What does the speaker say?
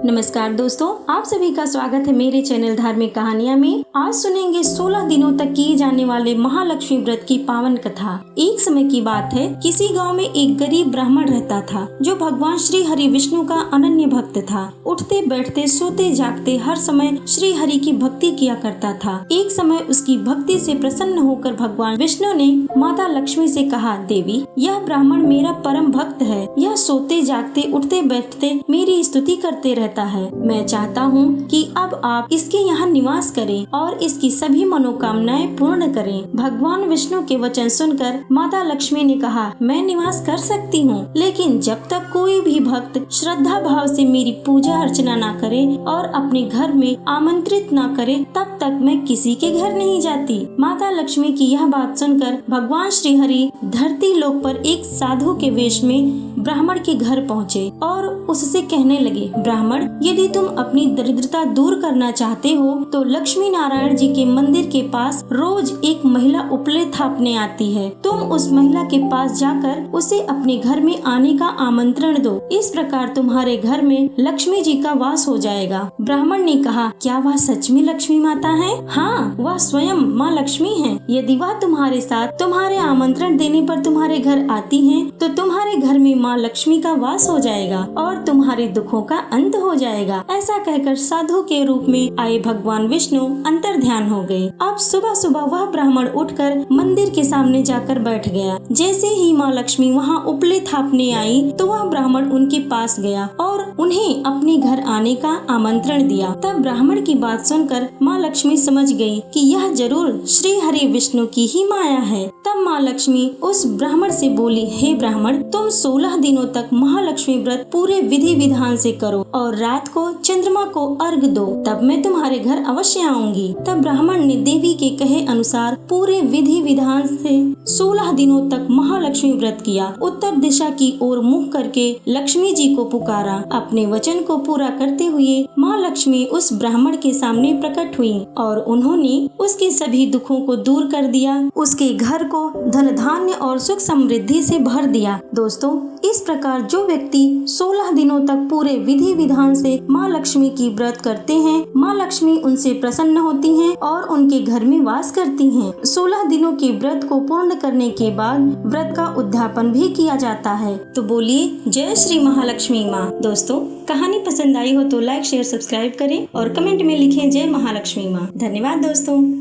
नमस्कार दोस्तों, आप सभी का स्वागत है मेरे चैनल धार्मिक कहानियाँ में। आज सुनेंगे 16 दिनों तक किए जाने वाले महालक्ष्मी व्रत की पावन कथा। एक समय की बात है, किसी गांव में एक गरीब ब्राह्मण रहता था जो भगवान श्री हरि विष्णु का अनन्य भक्त था। उठते बैठते सोते जागते हर समय श्री हरि की भक्ति किया करता था। एक समय उसकी भक्ति से प्रसन्न होकर भगवान विष्णु ने माता लक्ष्मी से कहा, देवी, यह ब्राह्मण मेरा परम भक्त है। यह सोते जागते उठते बैठते मेरी स्तुति करते रहता है। मैं चाहता हूँ कि अब आप इसके यहाँ निवास करें और इसकी सभी मनोकामनाएं पूर्ण करें। भगवान विष्णु के वचन सुनकर माता लक्ष्मी ने कहा, मैं निवास कर सकती हूँ, लेकिन जब तक कोई भी भक्त श्रद्धा भाव से मेरी पूजा अर्चना न करे और अपने घर में आमंत्रित न करे, तब तक मैं किसी के घर नहीं जाती। माता लक्ष्मी की यह बात सुनकर भगवान श्री हरि धरती लोक पर एक साधु के वेश में ब्राह्मण के घर पहुँचे और उससे कहने लगे, ब्राह्मण, यदि तुम अपनी दरिद्रता दूर करना चाहते हो तो लक्ष्मी नारायण जी के मंदिर के पास रोज एक महिला उपले थापने आती है। तुम उस महिला के पास जाकर उसे अपने घर में आने का आमंत्रण दो। इस प्रकार तुम्हारे घर में लक्ष्मी जी का वास हो जाएगा। ब्राह्मण ने कहा, क्या वह सच में लक्ष्मी माता है? हाँ, वह स्वयं माँ लक्ष्मी है। यदि वह तुम्हारे साथ तुम्हारे आमंत्रण देने पर तुम्हारे घर आती है तो तुम्हारे घर में माँ लक्ष्मी का वास हो जाएगा और तुम्हारे दुखों का अंत हो जाएगा। ऐसा कहकर साधु के रूप में आए भगवान विष्णु अंतर ध्यान हो गए। अब सुबह सुबह वह ब्राह्मण उठकर मंदिर के सामने जाकर बैठ गया। जैसे ही माँ लक्ष्मी वहाँ उपले थापने आई तो वह ब्राह्मण उनके पास गया और उन्हें अपने घर आने का आमंत्रण दिया। तब ब्राह्मण की बात सुनकर माँ लक्ष्मी समझ गई कि यह जरूर श्री हरि विष्णु की ही माया है। तब माँ लक्ष्मी उस ब्राह्मण से बोली, हे ब्राह्मण, तुम 16 दिनों तक महालक्ष्मी व्रत पूरे विधि विधान से करो और रात को चंद्रमा को अर्घ दो, तब मैं तुम्हारे घर अवश्य आऊंगी। तब ब्राह्मण ने देवी के कहे अनुसार पूरे विधि विधान से 16 दिनों तक महालक्ष्मी व्रत किया। उत्तर दिशा की ओर मुख करके लक्ष्मी जी को पुकारा। अपने वचन को पूरा करते हुए माँ लक्ष्मी उस ब्राह्मण के सामने प्रकट हुई और उन्होंने उसके सभी दुखों को दूर कर दिया। उसके घर को धन धान्य और सुख समृद्धि से भर दिया। दोस्तों, इस प्रकार जो व्यक्ति 16 दिनों तक पूरे विधि विधान से माँ लक्ष्मी की व्रत करते हैं, माँ लक्ष्मी उनसे प्रसन्न होती हैं और उनके घर में वास करती हैं। 16 दिनों के व्रत को पूर्ण करने के बाद व्रत का उद्यापन भी किया जाता है। तो बोलिए, जय श्री महालक्ष्मी माँ। दोस्तों, कहानी पसंद आई हो तो लाइक, शेयर, सब्सक्राइब करें और कमेंट में लिखें, जय महालक्ष्मी माँ। धन्यवाद दोस्तों।